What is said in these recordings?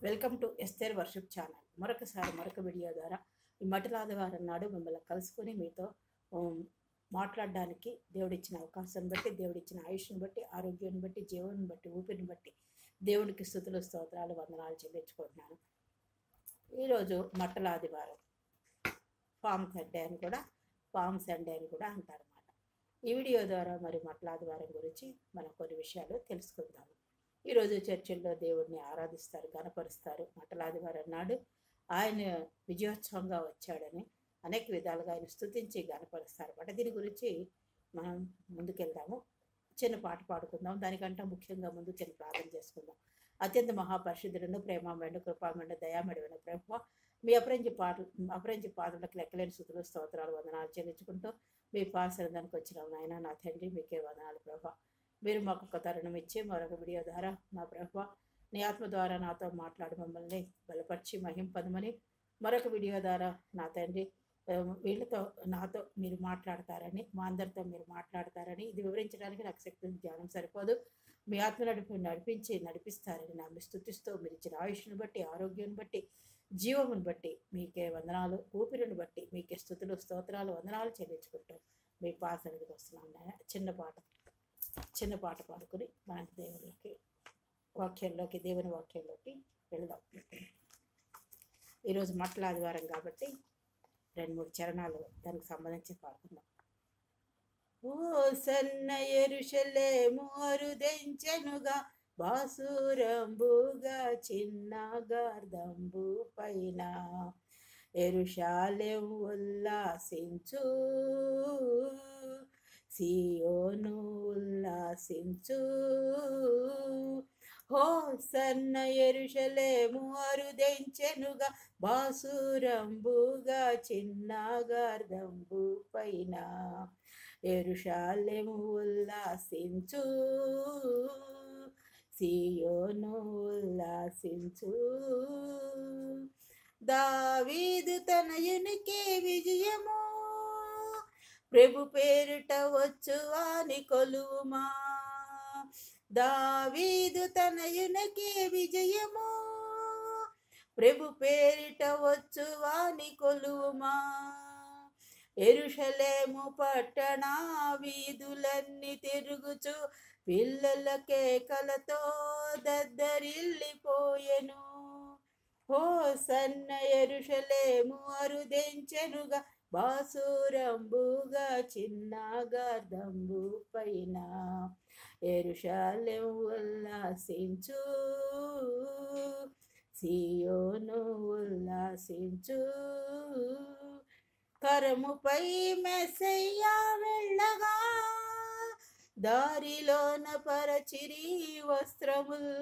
Welcome to Esther worship channel. మరొక video ద్వారా ఈ మటల ఆదివారం నాడు మిమ్మల్ని కలుసుకొని మీతో మాట్లాడడానికి దేవుడిచ్చిన అవకాశాన్ని బట్టి, దేవుడిచ్చిన ఆయుష్ని బట్టి, ఆరోగ్యాన్ని బట్టి, జీవనాన్ని బట్టి, ఊపిరిని బట్టి దేవునికి స్తుతులు, స్తోత్రాలు, వందనాలు చెల్లించుకుంటున్నాను. ఈరోజు మటల ఆదివారం, పామ్ సండే అని కూడా అంటారన్నమాట. ఈ వీడియో ద్వారా మరి మటల ఆదివారం గురించి మనం కొన్ని విషయాలు తెలుసుకుందాము. ఈరోజు చర్చిల్లో దేవుడిని ఆరాధిస్తారు, గణపరుస్తారు. మటల ఆదివారం నాడు ఆయన విజయోత్సవంగా వచ్చాడని అనేక విధాలుగా ఆయన స్తుతించి గణపరుస్తారు అన్నమాట. దీని గురించి మనం ముందుకెళ్దాము. చిన్న పాట పాడుకుందాం. దానికంటే ముఖ్యంగా ముందు చిన్న ప్రార్థన చేసుకుందాం. అత్యంత మహాపరిశుద్ధులను, ప్రేమమైన, కృపామైన, దయామడివైన ప్రభువా, మీ అపరంజి పాటలకు లెక్కలేని స్తుతులు, స్తోత్రాలు, వందనాలు చెల్లించుకుంటూ మీ పాసరందానికి వచ్చిన నాయన నా తండ్రి, మీకే వందనాలు ప్రభువా. మీరు మాకు ఒక తరుణం ఇచ్చి మరొక వీడియో ద్వారా నా ప్రభువా నీ ఆత్మ ద్వారా నాతో మాట్లాడి మమ్మల్ని బలపరిచి మహింపదమని మరొక వీడియో ద్వారా నా తండ్రి నాతో మీరు మాట్లాడతారని, మా అందరితో మీరు మాట్లాడతారని, ఇది వివరించడానికి నాకు శక్తి జ్ఞానం సరిపోదు. మీ ఆత్మ నడిపిస్తారని నా స్తుతిస్తూ మీరు ఇచ్చిన ఆయుష్ను బట్టి, ఆరోగ్యాన్ని బట్టి, జీవమును బట్టి మీకే వందనాలు, ఊపిరిని బట్టి మీకే స్తుతులు, స్తోత్రాలు, వందనాలు చెల్లించుకుంటాం. మీ పాసనికి వస్తున్నాం. చిన్న పాట పాడుకుని మన దేవుని వాక్యంలోకి వెళదాం. ఈరోజు మటల ఆదివారం కాబట్టి 2-3 చరణాలు దానికి సంబంధించి పాడుకుందాం. ఓ సన్న యెరూషలేము అరుదెంచెనుగా, బాసురంబుగా చిన్న గార్దంబు పైన, యెరూషలేము ఉల్లాసించు, సియోను ఉల్లాసించు. హోసన్న యెరూషలేము అరుదెంచెనుగా, బాసురంబుగా చిన్న గార్దంబు పైన, యెరూషలేము ఉల్లాసించు, సియోను ఉల్లాసించు. దావీదు తనయునికి విజయము, ప్రభు పేరిట వచ్చు వాని కొలువుమా. దావీదు తనయునికి విజయము, ప్రభు పేరిట వచ్చు వాని కొలువుమా. యెరూషలేము పట్టణ వీధులన్నీ తిరుగుచు, పిల్లల కేకలతో దద్దరిల్లిపోయెను. హోసన్న యెరూషలేము అరుదెంచెనుగా, బాసురంబుగా చిన్న గార్దంబు పైన, యెరూషలేము ఉల్లాసించు, సియోను ఉల్లాసించు. కరముపై మెస్సయ్యా వెళ్ళగా, దారిలోన పరచిరి వస్త్రముల్.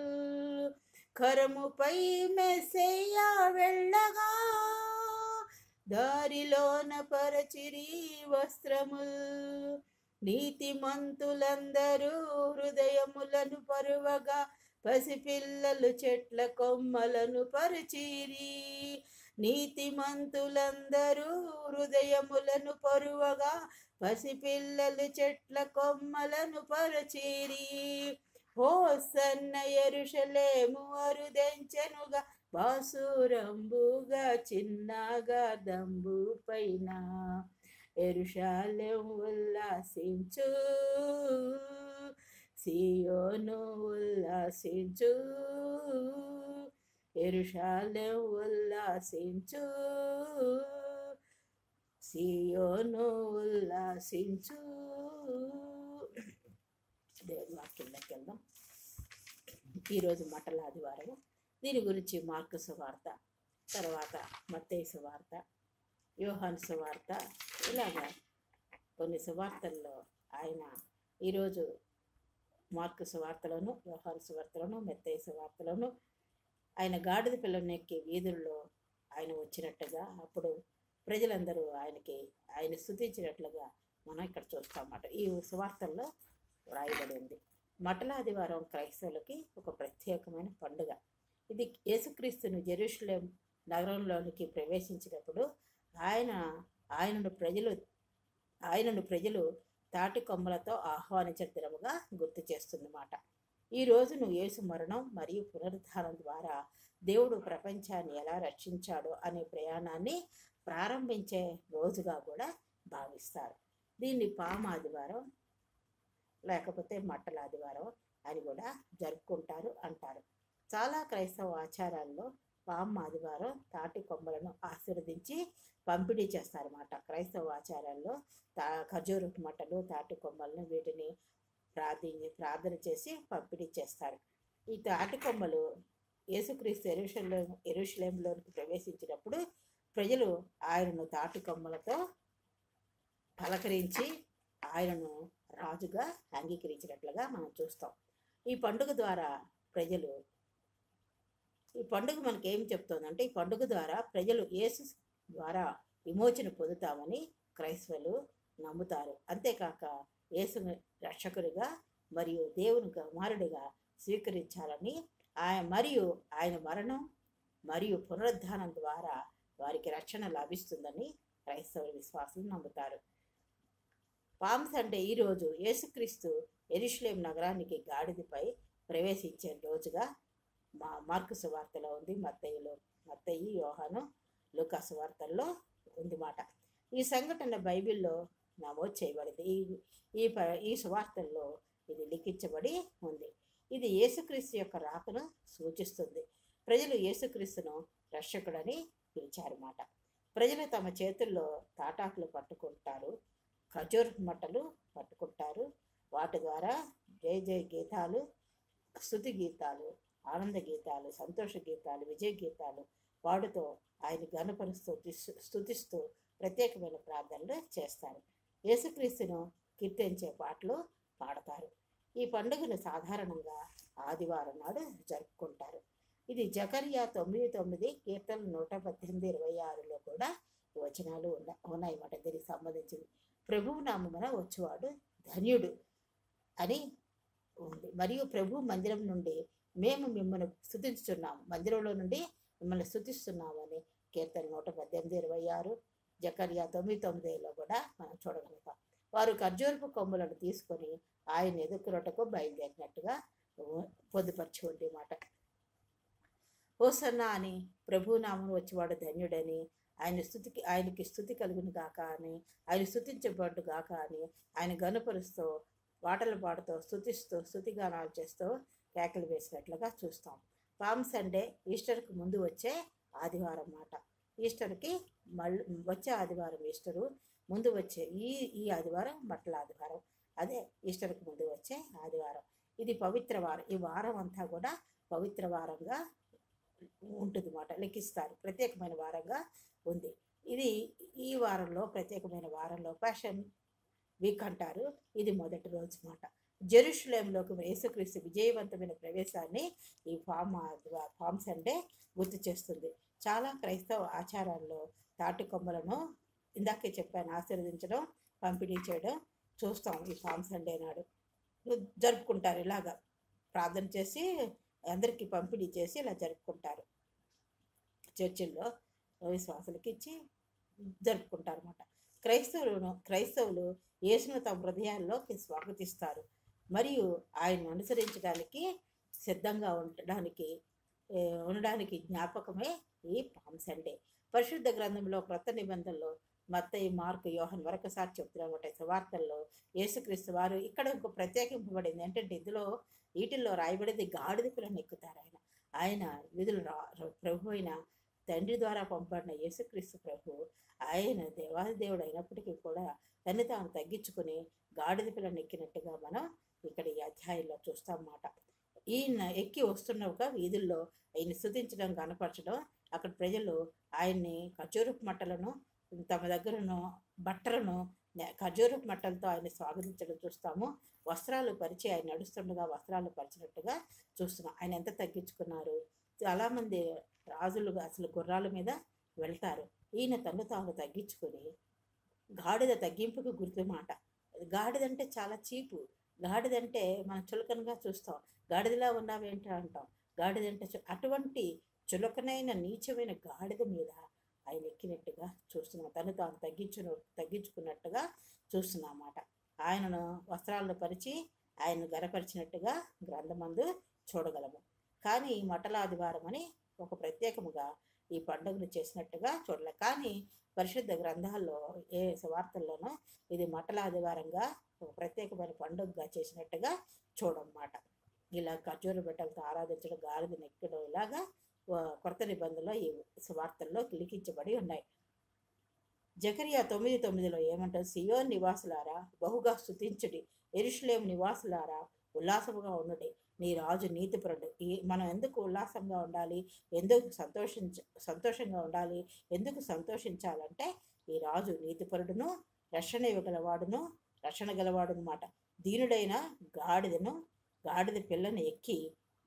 కరముపై మెస్సయ్యా వెళ్ళగా, దారిలోన పరచిరి వస్త్రముల్. నీతిమంతులందరూ హృదయములను పరువగా, పసిపిల్లలు చెట్ల కొమ్మలను పరిచిరి. నీతిమంతులందరూ హృదయములను పరువగా, పసిపిల్లలు చెట్ల కొమ్మలను పరిచిరి. హోసన్న యెరూషలేము అరుదెంచెనుగా, బాసురంబుగా చిన్న గార్దంబు పైన, యెరూషలేము ఉల్లాసించు, సియోను ఉల్లాసించు. యెరూషలేము ఉల్లాసించు, సియోను ఉల్లాసించు. దేవుని వాక్యంలోకి వెళ్దాం. ఈరోజు మటల ఆదివారము. దీని గురించి మార్కు సువార్త, తర్వాత మత్తయి సువార్త, యోహాను సువార్త, ఇలాగా కొన్ని సువార్తల్లో ఆయన ఈరోజు మార్కు సువార్తలోను, యోహాను సువార్తలోను, మత్తయి సువార్తలోను ఆయన గాడిద పిల్లను ఎక్కి వీధుల్లో ఆయన వచ్చినట్టుగా, అప్పుడు ప్రజలందరూ ఆయన స్తుతించినట్లుగా మనం ఇక్కడ చూస్తామన్నమాట. ఈ సువార్తల్లో రాయబడి ఉంది. మటల ఆదివారం క్రైస్తవులకి ఒక ప్రత్యేకమైన పండుగ. ఇది యేసుక్రీస్తును జెరూషలేం నగరంలోనికి ప్రవేశించినప్పుడు ఆయనను ప్రజలు తాటి కొమ్మలతో ఆహ్వానించిన దినముగా గుర్తు చేస్తుందన్నమాట. ఈ రోజును యేసు మరణం మరియు పునరుద్ధానం ద్వారా దేవుడు ప్రపంచాన్ని ఎలా రక్షించాడో అనే ప్రయాణాన్ని ప్రారంభించే రోజుగా కూడా భావిస్తారు. దీన్ని పామ ఆదివారం లేకపోతే మట్టల ఆదివారం అని కూడా జరుపుకుంటారు అంటారు. చాలా క్రైస్తవ ఆచారాల్లో పామ్ ఆదివారం తాటి కొమ్మలను ఆశీర్వదించి పంపిణీ చేస్తారన్నమాట. క్రైస్తవ ఆచారాల్లో ఖర్జూర మట్టలు, తాటి కొమ్మలను వీటిని ప్రార్థన చేసి పంపిణీ చేస్తారు. ఈ తాటి కొమ్మలు యేసుక్రీస్తు యెరూషలేములోనికి ప్రవేశించినప్పుడు ప్రజలు ఆయనను తాటి కొమ్మలతో పలకరించి ఆయనను రాజుగా అంగీకరించినట్లుగా మనం చూస్తాం. ఈ పండుగ ద్వారా ఈ పండుగ మనకి ఏం చెప్తోందంటే, ఈ పండుగ ద్వారా ప్రజలు యేసు ద్వారా విమోచన పొందుతామని క్రైస్తవులు నమ్ముతారు. అంతేకాక యేసుని రక్షకుడిగా మరియు దేవుని కుమారుడిగా స్వీకరించాలని మరియు ఆయన మరణం మరియు పునరుద్ధానం ద్వారా వారికి రక్షణ లభిస్తుందని క్రైస్తవ విశ్వాసులు నమ్ముతారు. పామ్ సండే ఈరోజు యేసుక్రీస్తు యెరూషలేం నగరానికి గాడిదపై ప్రవేశించే రోజుగా మార్కు సువార్తలో ఉంది, మత్తయి, యోహాను, లూకా సువార్తల్లో ఉంది మాట. ఈ సంఘటన బైబిల్లో నమోదు చేయబడింది. ఈ సువార్తల్లో ఇది లిఖించబడి ఉంది. ఇది యేసుక్రీస్తు యొక్క రాకను సూచిస్తుంది. ప్రజలు యేసుక్రీస్తును రక్షకుడని పిలిచారన్నమాట. ప్రజలు తమ చేతుల్లో తాటాకులు పట్టుకుంటారు, ఖర్జూర మట్టలు పట్టుకుంటారు. వాటి ద్వారా జయ జయ గీతాలు, స్తుతి గీతాలు, ఆనంద గీతాలు, సంతోష గీతాలు, విజయ గీతాలు పాడుతూ ఆయన ఘనపరుస్తూ స్తుతిస్తూ ప్రత్యేకమైన ప్రార్థనలు చేస్తారు. యేసుక్రీస్తును కీర్తించే పాటలు పాడతారు. ఈ పండుగను సాధారణంగా ఆదివారం నాడు జరుపుకుంటారు. ఇది జకర్యా 9:9 కీర్తన 118:26లో కూడా వచనాలు ఉన్నాయన్నమాట. దీనికి సంబంధించింది ప్రభువు నామమున వచ్చేవాడు ధన్యుడు అని ఉంది. మరియు ప్రభు మందిరం నుండి మేము మిమ్మల్ని స్తుతిస్తున్నాము, మందిరంలో నుండి మిమ్మల్ని స్తుతిస్తున్నాము అని కీర్తన 118:26, జకర్యా 9:9లో కూడా మనం చూడగలుగుతాం. వారు ఖర్జూరపు కొమ్ములను తీసుకొని ఆయన ఎదుర్కొనుటకు బయలుదేరినట్టుగా పొందుపరిచి ఉంది మాట. హోసన్నా అని ప్రభు నామమున వచ్చేవాడు ధన్యుడని, ఆయనకి స్తుతి కలుగును గాక అని, ఆయన స్తుతించబడ్డు గాక అని ఆయన గనుపరుస్తూ పాటలు పాడుతూ స్తుతిస్తూ స్తుతిగానాలు చేస్తూ కేకలు వేసినట్లుగా చూస్తాం. పామ్ సండే ఈస్టర్కు ముందు వచ్చే ఆదివారం మాట. ఈస్టర్కి వచ్చే ఆదివారం ఈస్టరు, ముందు వచ్చే ఈ ఆదివారం మట్టల ఆదివారం. అదే ఈస్టర్కు ముందు వచ్చే ఆదివారం. ఇది పవిత్ర వారం. ఈ వారం అంతా కూడా పవిత్ర వారంగా ఉంటుంది మాట, లెక్కిస్తారు. ప్రత్యేకమైన వారంగా ఉంది. ఇది ఈ వారంలో ప్రత్యేకమైన వారంలో ప్యాషన్ వీక్ అంటారు. ఇది మొదటి రోజు మాట. జెరూషలేంలోకి యేసుక్రీస్తు విజయవంతమైన ప్రవేశాన్ని ఈ పామ్ సండే గుర్తు చేస్తుంది. చాలా క్రైస్తవ ఆచారాల్లో తాటి కొమ్మలను ఇందాకే చెప్పాను ఆశీర్వదించడం, పంపిణీ చేయడం చూస్తాం. ఈ పామ్ సండే నాడు జరుపుకుంటారు. ఇలాగా ప్రార్థన చేసి అందరికీ పంపిణీ చేసి ఇలా జరుపుకుంటారు. చర్చిల్లో విశ్వాసులకి ఇచ్చి జరుపుకుంటారు అన్నమాట. క్రైస్తవులు యేసును తమ హృదయాల్లోకి స్వాగతిస్తారు మరియు ఆయన్ను అనుసరించడానికి సిద్ధంగా ఉండడానికి జ్ఞాపకమే ఈ పామ్ సండే. పరిశుద్ధ గ్రంథంలో క్రొత్త నిబంధనలో మత్తయి, మార్కు, యోహాను మరొకసారి చెప్తున్నమాట. సువార్తల్లో యేసుక్రీస్తు వారు ఇక్కడ ఇంకో ప్రత్యేకింపబడింది ఏంటంటే, వీటిల్లో రాయబడేది గాడిద పిల్లను ఎక్కుతారు. ఆయన విధులు ప్రభు అయిన తండ్రి ద్వారా పంపబడిన యేసుక్రీస్తు ప్రభు ఆయన దేవాది దేవుడు అయినప్పటికీ కూడా తను తాను తగ్గించుకుని గాడిద పిల్లను ఎక్కినట్టుగా మనం ఇక్కడ ఈ అధ్యాయంలో చూస్తామన్నమాట. ఈయన ఎక్కి వస్తున్నగా వీధుల్లో ఆయన స్తుతించడం, కనపరచడం, అక్కడ ప్రజలు ఆయన్ని ఖర్జూరపు మట్టలను తమ దగ్గరను బట్టలను ఖర్జూరపు మట్టలతో ఆయన స్వాగతించడం చూస్తాము. వస్త్రాలు పరిచి ఆయన నడుస్తుండగా వస్త్రాలు పరిచినట్టుగా చూస్తున్నాం. ఆయన ఎంత తగ్గించుకున్నారు. చాలామంది రాజులు అసలు గుర్రాల మీద వెళ్తారు. ఈయన తను తాను తగ్గించుకొని గాడిద తగ్గింపుకు గుర్తు మాట. గాడిదంటే చాలా చీపు. గాడిదంటే మనం చులకనగా చూస్తాం. గాడిదలా ఉన్నావేంటి అంటాం. గాడిదంటే అటువంటి చులకనైన నీచమైన గాడిద మీద ఆయన ఎక్కినట్టుగా చూస్తున్నాం. తను తాను తగ్గించుకున్నట్టుగా చూస్తున్నాం అన్నమాట. ఆయనను వస్త్రాలను పరిచి ఆయన గనపరిచినట్టుగా గ్రంథమందు చూడగలము. కానీ ఈ మట్టల ఆదివారం అని ఒక ప్రత్యేకముగా ఈ పండుగను చేసినట్టుగా చూడలే. కానీ పరిశుద్ధ గ్రంథాల్లో ఏ వార్తల్లోనూ ఇది మట్టల ఆదివారంగా ఒక ప్రత్యేకమైన పండుగగా చేసినట్టుగా చూడమాట. ఇలా ఖర్జూర బిడ్డలతో ఆరాధించడం, గాడిదను ఎక్కడం, ఇలాగా కొత్త నిబంధనలో ఈ వార్తల్లో లిఖించబడి ఉన్నాయి. జకరియా 9:9 ఏమంటారు? సియోన్ నివాసులారా బహుగా స్తుతించుడి, యెరూషలేము నివాసులారా ఉల్లాసముగా ఉండుడి, నీ రాజు నీతిపరుడు. మనం ఎందుకు ఉల్లాసంగా ఉండాలి, ఎందుకు సంతోషంగా ఉండాలి, ఎందుకు సంతోషించాలంటే ఈ రాజు నీతిపరుడును, రక్షణ ఇవ్వగలవాడును, రక్షణ గలవాడు మాట. దీనుడైన గాడిద పిల్లను ఎక్కి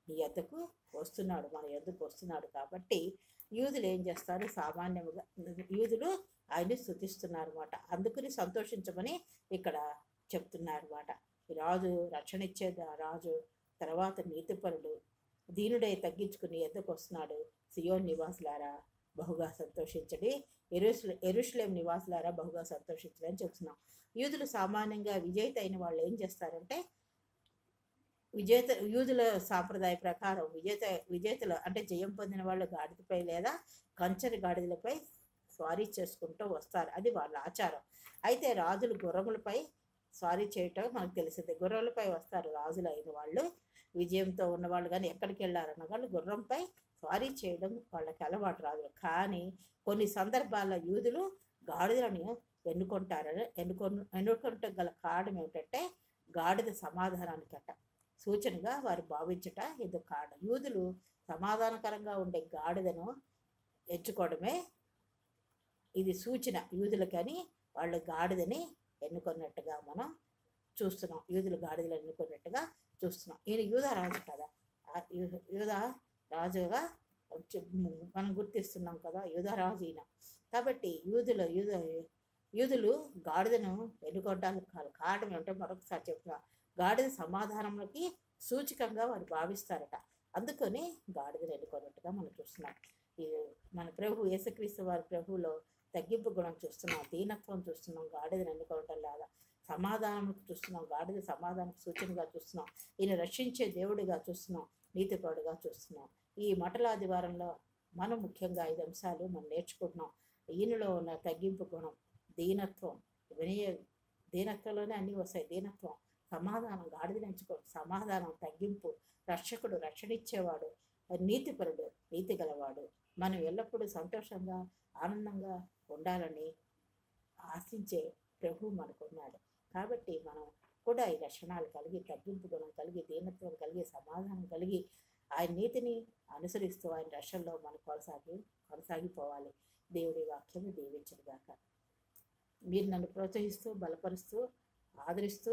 నీ యొద్దకు వస్తున్నాడు, మన యొద్దకు వస్తున్నాడు. కాబట్టి యూదులు ఏం చేస్తారు? సామాన్యముగా యూదులు ఆయన్ని స్తుతిస్తున్నారు అన్నమాట. అందుకని సంతోషించమని ఇక్కడ చెప్తున్నారు అన్నమాట. ఈ రాజు రక్షణ ఇచ్చే రాజు, తర్వాత నీతిపరుడు, దీనుడై తగ్గించుకుని ఎద్దకు వస్తున్నాడు. సియోన్ నివాసులారా బహుగా సంతోషించడి, యెరూషలేము నివాసులారా బహుగా సంతోషించడి అని చెప్తున్నాం. యూదులు సామాన్యంగా విజేత అయిన వాళ్ళు ఏం చేస్తారంటే, యూదుల సాంప్రదాయ ప్రకారం విజేతలు అంటే జయం పొందిన వాళ్ళు గాడిదపై లేదా కంచెని గాడిదలపై స్వారీ చేసుకుంటూ వస్తారు. అది వాళ్ళ ఆచారం. అయితే రాజులు గుర్రములపై స్వారీ చేయటం మనకు తెలిసింది. గుర్రములపై వస్తారు రాజులు అయిన వాళ్ళు, విజయంతో ఉన్నవాళ్ళు. కానీ ఎక్కడికి వెళ్ళారన్న వాళ్ళు గుర్రంపై స్వారీ చేయడం వాళ్ళకి అలవాటు రాజులు. కానీ కొన్ని సందర్భాల్లో యూదులు గాడిదలను ఎన్నుకుంట గల కారణం ఏమిటంటే, గాడిద సమాధానానికట సూచనగా వారు భావించట ఇది కారణం. యూదులు సమాధానకరంగా ఉండే గాడిదను ఎంచుకోవడమే ఇది సూచన యూదులకని వాళ్ళు గాడిదని ఎన్నుకున్నట్టుగా మనం చూస్తున్నాం. యూదులు గాడిదలు ఎన్నుకున్నట్టుగా చూస్తున్నాం. ఈయన యూదా రాజు కదా, యూదా రాజుగా మనం గుర్తిస్తున్నాం కదా, యూదా రాజు ఈయన. కాబట్టి యూదులు గాడిదను ఎన్నుకోవడానికి కారణం ఏమిటో మరొకసారి చెప్తున్నా. గాడిద సమాధానంలోకి సూచకంగా వారు భావిస్తారట. అందుకని గాడిదను ఎన్నుకున్నట్టుగా మనం చూస్తున్నాం. ఇది మన ప్రభు యేసుక్రీస్తు వారి ప్రభువులో తగ్గింపు గుణం చూస్తున్నాం, దీనత్వం చూస్తున్నాం. గాడిదను ఎన్నుకోవటం లేదా సమాధానం చూస్తున్నాం, గాడిద సమాధానం సూచనగా చూస్తున్నాం. ఈయన రక్షించే దేవుడిగా చూస్తున్నాం, నీతిపరుడుగా చూస్తున్నాం. ఈ మట్టల ఆదివారంలో మనం ముఖ్యంగా 5 అంశాలు మనం నేర్చుకుంటున్నాం. ఈయనలో ఉన్న తగ్గింపు గుణం, దీనత్వం, దీనత్వంలోనే అన్నీ వస్తాయి. దీనత్వం, సమాధానం, గాడిదను ఎంచుకో, సమాధానం, తగ్గింపు, రక్షకుడు, రక్షణ ఇచ్చేవాడు, నీతిపరుడు, నీతి గలవాడు. మనం ఎల్లప్పుడూ సంతోషంగా ఆనందంగా ఉండాలని ఆశించే ప్రభు మనకున్నాడు. కాబట్టి మనం కూడా ఈ లక్షణాలు కలిగి, తగ్గింపు గుణం కలిగి, దీనత్వం కలిగి, సమాధానం కలిగి, ఆయన నీతిని అనుసరిస్తూ ఆయన రక్షణలో మనం కొనసాగిపోవాలి. దేవుడి వాక్యాన్ని దీవించుగాక. మీరు నన్ను ప్రోత్సహిస్తూ, బలపరుస్తూ, ఆదరిస్తూ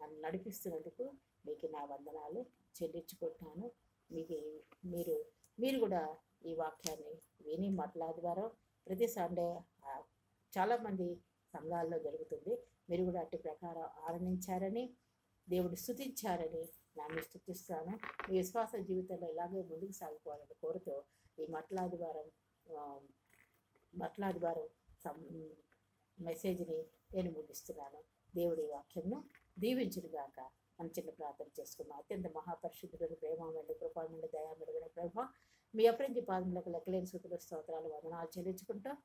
నన్ను నడిపిస్తున్నందుకు మీకు నా వందనాలు చెల్లించుకుంటున్నాను. మీరు కూడా ఈ వాక్యాన్ని విని మాట్లాడేవారు. ప్రతి సండే చాలామంది సంఘాల్లో జరుగుతుంది. మీరు కూడా అట్టి ప్రకారం ఆనందించారని, దేవుడు స్తుతించారని నేను స్తుతిస్తాను. మీ విశ్వాస జీవితంలో ఇలాగే ముందుకు సాగిపోవాలని కోరుతూ ఈ మట్టల ఆదివారం మెసేజ్ని నేను ముగిస్తున్నాను. దేవుడి వాక్యంను దీవించుగాక. మనం చిన్న ప్రార్థన చేసుకున్నాం. అత్యంత మహాపరిశుద్ధుడు, ప్రేమమైన, కృపామైన, దయామరుగైన ప్రభు, మీ అప్రించి పాదములకు లెక్కలేని స్తుతులు, స్తోత్రాలు, వందనాలు చెల్లించుకుంటాం.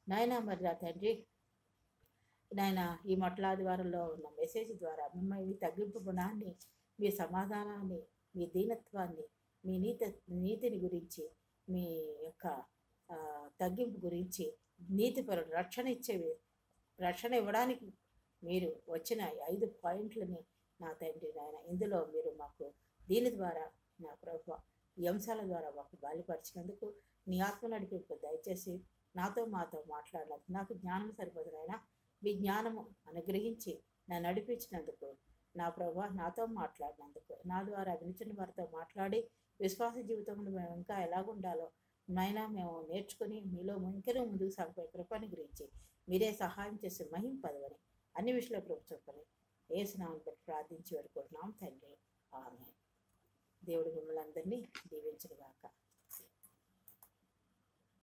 నాయన మరి నా తండ్రి, నాయన ఈ మట్టల ఆదివారంలో ఉన్న మెసేజ్ ద్వారా మిమ్మల్ని తగ్గింపు గుణాన్ని, మీ సమాధానాన్ని, మీ దీనత్వాన్ని, మీ నీతిని గురించి, మీ యొక్క తగ్గింపు గురించి, నీతిపరుడు, రక్షణ ఇవ్వడానికి మీరు వచ్చిన 5 పాయింట్లని నా తండ్రి నాయన, ఇందులో మీరు మాకు దీని ద్వారా నా ప్రభు ఈ అంశాల ద్వారా మాకు బయలుపరిచినందుకు నీ ఆత్మ నడిపింపు దయచేసి మాతో మాట్లాడాలి. నాకు జ్ఞానం సరిపోదు నాయన, మీ జ్ఞానము అనుగ్రహించి నన్ను నడిపించినందుకు నా ప్రభు, నాతో మాట్లాడినందుకు, నా ద్వారా వినిచిన వారితో మాట్లాడి విశ్వాస జీవితంలో మేము ఇంకా ఎలాగుండాలో నాయన మేము నేర్చుకుని మీలో ఇంకనూ ముందుకు సాగిపోయే కృపని గురించి మీరే సహాయం చేసి మహింపదవని అన్ని విషయాలు ప్రభుత్వం యేసునామమున బట్టి ప్రార్థించి వేడుకుంటున్నాం తండ్రి. ఆమేన్. దేవుడు మిమ్మల్ని అందరినీ దీవించుగాక.